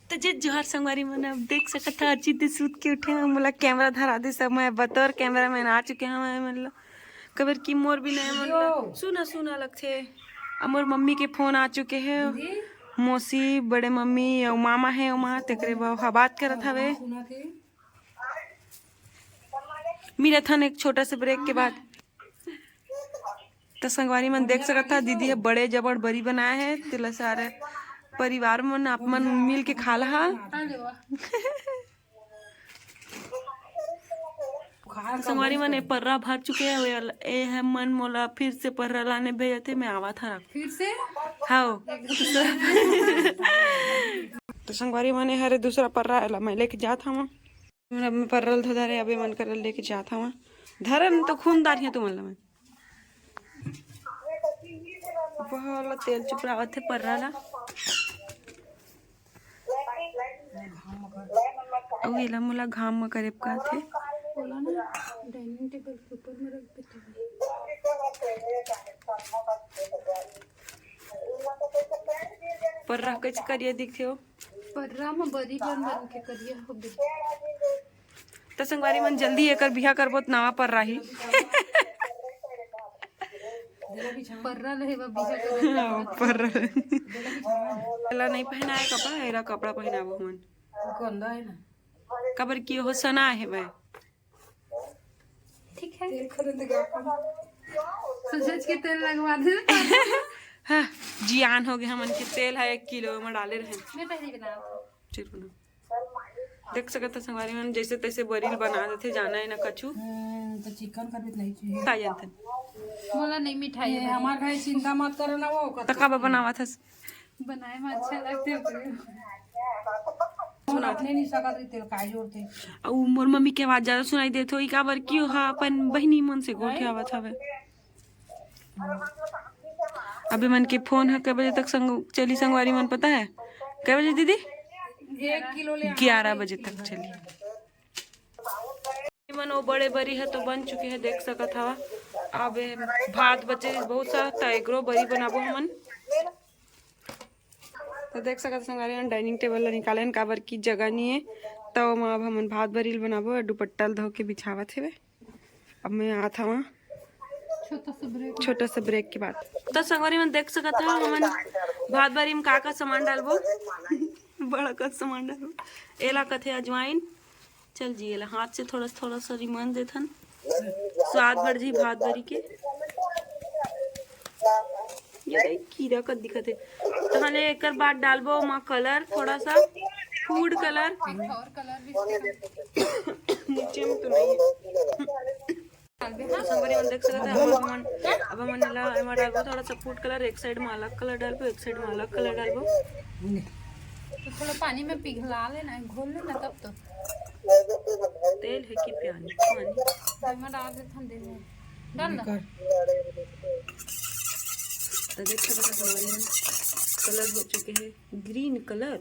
तो जे जोहर संगवारी मन अब देख सकत था अचित सूत के उठे हैं मोला कैमरा धरा दे सब मैं बतौर कैमरा मैन आ चुके हैं मैं मतलब कबर की मोर भी नहीं मतलब सुना सुना लगथे मोर मम्मी के फोन आ चुके हैं मौसी बड़े मम्मी और मामा है वहाँ तेकरे बात करत हवे मेरा था एक छोटा सा ब्रेक के बाद तो संगवारी मन देख सकत था दीदी है बड़े जबड़ बरी बनाया है तिला सारे परिवार मन आप मन मिल के खा लहा संगवारी मन पर्रा भर चुके हैं ए है मन मोला फिर से पर्रा लाने भेजे थे मैं आवा था फिर से हाँ तो संगवारी मन हरे दूसरा पर्रा मैं लेके जाता हूँ मैं पर्रल धो धरे अभी मन कर लेके जाता हूँ धरन तो खूनदार है तुम मैं बहुत तेल चुपरावत है पर्रा ला अवेला मोला घाम में करेब का थे डाइनिंग टेबल के ऊपर में रख देते पर्रा कैसे करिए दिखे हो पर्रा में बरी बन बन के करिए हो तो संगवारी मन जल्दी एकर बिहा करबो त नवा पर्रा ही पर्रा लेबा बिहा कर पर्रा एला नहीं पहनाए कपड़ा एरा कपड़ा पहनाबो मन गंदा है ना कबर की हो सना है भाई ठीक है तेल खरीद गया सच के तेल लगवा दे हाँ जियान हो गया मन के तेल है 1 किलो में डाले रहे मैं पहले बना देख सकते थे संगवारी मन जैसे तैसे बरील बना देते जाना है ना कछु तो चिकन कर भी नहीं चाहिए खा जानते मोला नहीं मिठाई है हमार घर चिंता मत करो ना वो तका बनावा था बनाए में अच्छा लगते सुनाने नहीं सकत तेल काई जोड़ते और मोर मम्मी के आवाज ज्यादा सुनाई देत हो ई काबर क्यों हा अपन बहिनी मन से गोठे आवत हवे अभी मन के फोन है कै बजे तक चली संगवारी मन पता है कै बजे दीदी 1 किलो ले 11 बजे तक चली मन वो बड़े बरी है तो बन चुके हैं देख सकत हवा अब भात बचे बहुत सारा तैगरो बरी बनाबो हमन तो देख सकत संगवारी मन डाइनिंग टेबल ला निकालन काबर की जगह नहीं है तो अब हमन भात बरील बनाबो दुपट्टा धो के बिछावत हेवे अब मैं आता हूँ छोटा सा ब्रेक के बाद तो संगवारी मन देख सकत है हमन भात बरी में का सामान डालबो बड़ा का सामान डालबो एला कथे अजवाइन चल जी एला हाथ से थोड़ा सा रिमान देथन स्वाद बढ़ जी भात बरी के ये कीड़ा का दिखत है तो हले एकर बाद डालबो मा कलर थोड़ा सा फूड कलर और कलर भी नीचे में तो नहीं है संगवारी मन देख सकते हैं अब हमन ला एमा डालबो थोड़ा सा फूड कलर एक साइड में अलग कलर डालबो एक साइड में अलग कलर डालबो तो थोड़ा पानी में पिघला लेना घोल लेना तब तो तेल है कि पानी में डाल दे ठंडे में डाल ना तो देख सकते हैं कलर हो चुके हैं ग्रीन कलर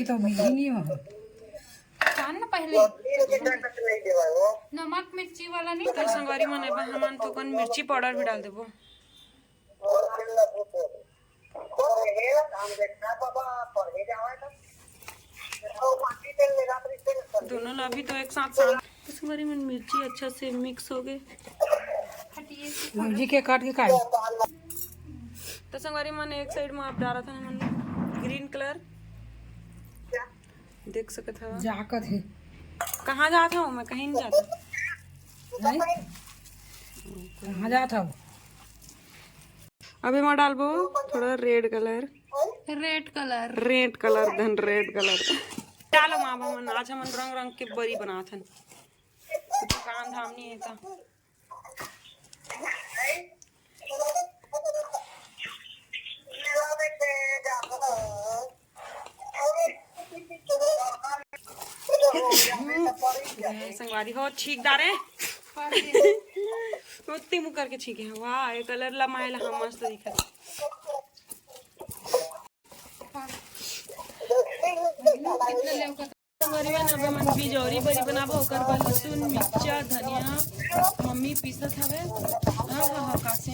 तो नहीं हो जान ना पहले नमक मिर्ची वाला नहीं तो संगवारी मन एबा हमन तो कन मिर्ची पाउडर भी डाल देबो दोनों अभी तो एक साथ संगवारी मन मिर्ची अच्छा से मिक्स हो गए मिर्ची के काट के काट तो संगवारी मन एक साइड में आप डाला था हमन ग्रीन कलर देख सकत हवा जाकत है कहाँ जाता हूँ मैं कहीं नहीं जाता कहाँ जाता हूँ अभी मैं डालबो थोड़ा रेड कलर धन रेड कलर डालो माँ मन आज हम रंग रंग के बरी बनात हन दुकान धाम नहीं है था संगवारी हो ठीक दारे उतनी मुँह करके ठीक है वाह ये कलर लमाएला हम मस्त दिखा मन बिजौरी बरी बनाबो ओकर बाद लहसुन मिर्चा धनिया मम्मी पीसत हवे हाँ हाँ हाँ कासे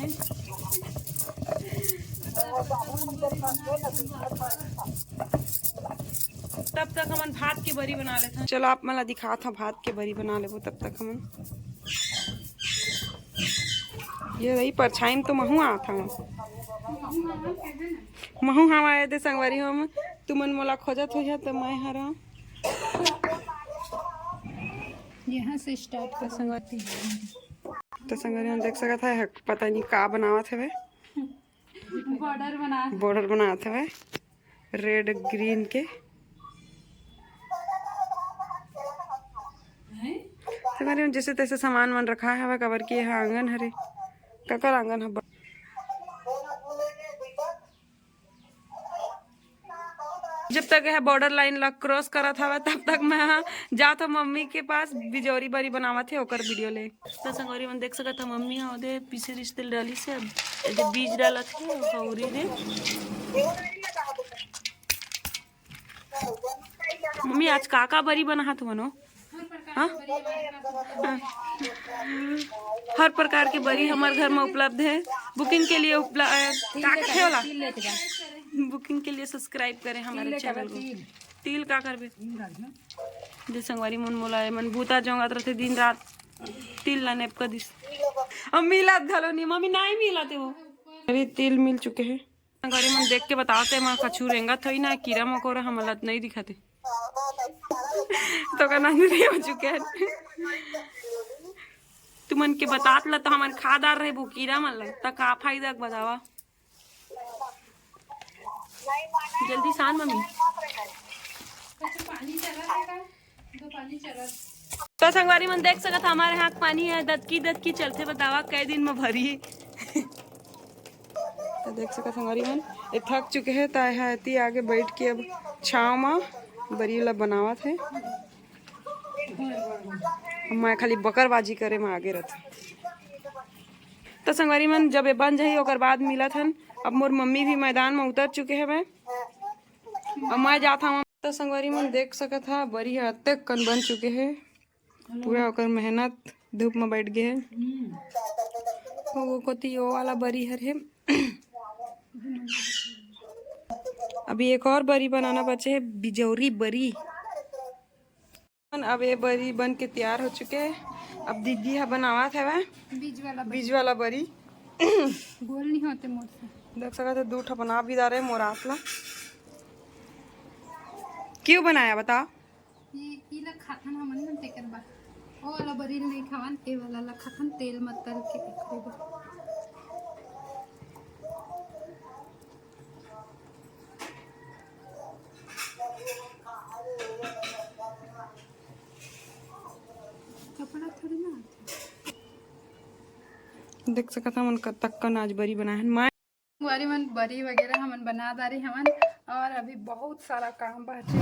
तब तक हमन भात के बरी बना लेते हैं। चलो आप मला दिखा था भात के बरी बना लेबो तब तक हमन। ये रही परछाई तो महू आ था महू हम आए थे संगवारी हम तुमन मोला खोजत हो तो मैं हरा यहाँ से स्टार्ट कर संगवारी। तो संगवारी हम देख सकत है पता नहीं का बनावत है बॉर्डर बनाते हुए रेड ग्रीन के। संगवारी में जैसे तैसे सामान मन रखा है कबर की है आंगन हरे ककर आंगन है। जब तक यह बॉर्डर लाइन ला क्रॉस करा था तब तक मैं जा था मम्मी के पास बिजौरी बरी बनावा थे ओकर वीडियो ले। तो संगवारी मन देख सकत मम्मी हा ओदे पीछे रिश्ते डाली से एदे बीज डाला थे हौरी दे। मम्मी आज काका बरी बना तू मनो हाँ हर प्रकार के बरी हमारे घर में उपलब्ध है। बुकिंग के लिए बुकिंग के लिए सब्सक्राइब करें हमारे चैनल को। तिल का करबे जे संगवारी मन मोला मन भूता जोंगात रहते दिन रात तिल ला नेप कर दिस अब मिलात घलो नहीं मम्मी नहीं मिलाते वो अभी तिल मिल चुके हैं। संगवारी मन देख के बताते मां कछु रेंगा थई ना कीड़ा मकोड़ा हमला नहीं दिखाते तो का नहीं हो चुके हैं तुमन के बतात ला तो हमन खादार रहे वो कीड़ा मन ला त का फायदा बतावा जल्दी सान मम्मी तो संगवारी मन देख सकत हमारे हाथ पानी है दतकी चलते बतावा कई दिन में भरी तो देख सकत संगवारी मन ये थक चुके हैं ताय है आगे बैठ के अब छाव में बरी ला बनावा थे मैं खाली बकरबाजी करे में आगे रहते। तो संगवारी मन जब ये बन जाही ओकर बाद मिलत हन। अब मोर मम्मी भी मैदान में उतर चुके हैं मैं अब मैं जाता हूँ। तो संगवारी मन देख सकत हा बरी अत्ते कन बन चुके हैं पूरा ओकर मेहनत धूप में बैठ गए हैं वो कोती वो वाला बरी हर है। अभी एक और बरी बनाना बचे है बिजौरी बरी। अब ये बरी बन के तैयार हो चुके हैं। अब दीदी है बनावा था वह बीज वाला बरी गोल नहीं होते मोर से देख सकते थे दूठा बना भी जा रहे मोर आतला क्यों बनाया बता ये ला खाथन हमन न तेकर बा ओ वाला बरी नहीं खावन ए वाला ला खाथन तेल मत तल के खाबो। कपड़ा थोड़ी ना देख सकता मन तक का नाच बरी बना है मां संगवारी मन बरी वगैरह हमन बना दारी हमन और अभी बहुत सारा काम बाकी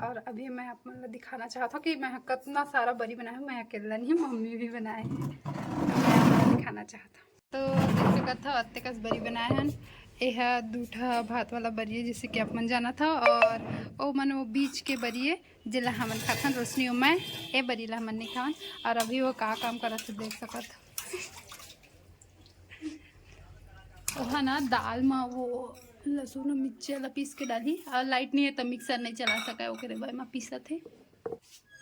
और अभी मैं आप मन दिखाना चाहता हूँ कि मैं कितना सारा बरी बनाया हूँ। मैं अकेला नहीं मम्मी भी बनाए हैं तो दिखाना चाहता हूँ। तो देख सकत था अत्ते कस बरी बनाए हैं यह दूठा भात वाला बरी है जैसे कि आप मन जाना था और ओ मन वो बीच के बरी है जिला हमन खाथन रोशनी मैं ए बरी ला हमन नहीं खावन। और अभी वो का काम करत देख सकत वहाँ ना दाल में वो लहसुन मिर्चा ला पीस के डाली और लाइट नहीं है तो मिक्सर नहीं चला सका ओकरे बाय में पीसा थे।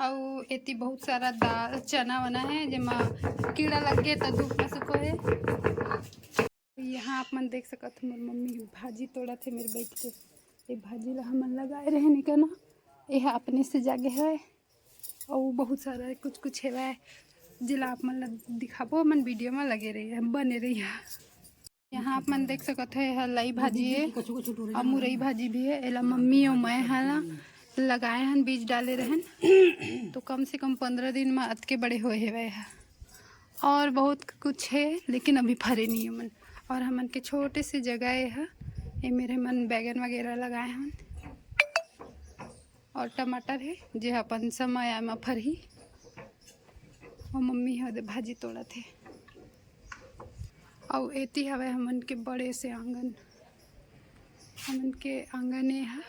और इतनी बहुत सारा दाल चना वना है जेमा कीड़ा लग गए तो धूप में सुखो है। यहाँ आप मन देख सकत मोर मम्मी भाजी तोड़ा थे मेरे बैठ के ये भाजी ला हमन लगाए रहे नहीं करना यह अपने से जागे है और बहुत सारा कुछ है जिला आप मन दिखाबो मन वीडियो में लगे रही है बने रही है। यहाँ आप मन देख सकते हैं लाई भाजी है और मुरई भाजी भी है एला मम्मी और मैं हाला लगाए हन बीज डाले रहन तो कम से कम 15 दिन में अतके बड़े हुए है और बहुत कुछ है लेकिन अभी फरे नहीं है मन। और हमन के छोटे से जगह है ये मेरे मन बैगन वगैरह लगाए हन और टमाटर है जो अपन समय में फरही और मम्मी है भाजी तोड़ा थे और एती हवे हमन के बड़े से आंगन हमन के आंगन है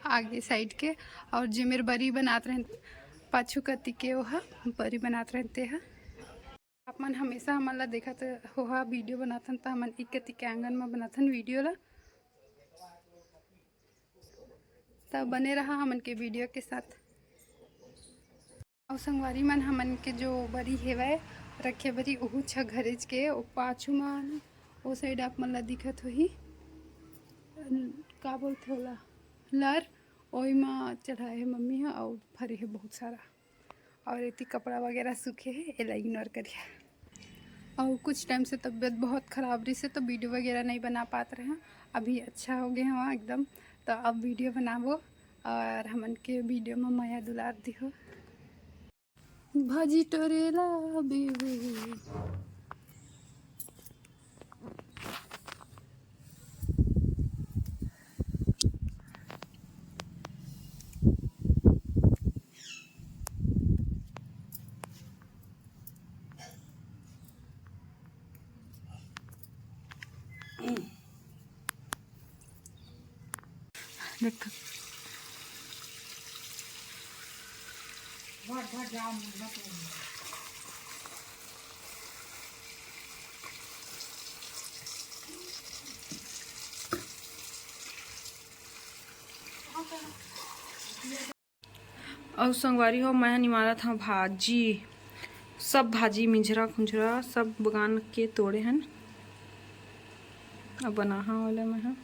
आगे साइड के और जे मेरे बरी बनात रहे पाछू कती के वह बरी बनात रहते हैं। आप मन हमेशा हमन ला देखत होहा वीडियो बनाथन तो हमन इकती के आंगन में बनाथन वीडियो ला तो बने रहा हमन के वीडियो के साथ। और संगवारी मन हमन के जो बरी हेवय रखे बरी ओहू छ घरेज के ओ पाछू मन ओ साइड आप मन ला दिखत होही का बोलथे ओला लर ओई म चढ़ाए हे मम्मी ह और फरे हे बहुत सारा। और इतनी कपड़ा वगैरह सूखे है एला इग्नोर करिए। और कुछ टाइम से तबीयत बहुत ख़राब रही से तो वीडियो वगैरह नहीं बना पाते रहे हैं। अभी अच्छा हो गए हैं एकदम, तो अब वीडियो बनाबो और हमन के वीडियो में माया दुलार दिहो। भाजी टोरेला बेबे देखो और संगवारी हो मैं निमारत हूँ भाजी, सब भाजी मिंजरा खुंजरा सब बगान के तोड़े हन अब बना हाँ वाला मैं हाँ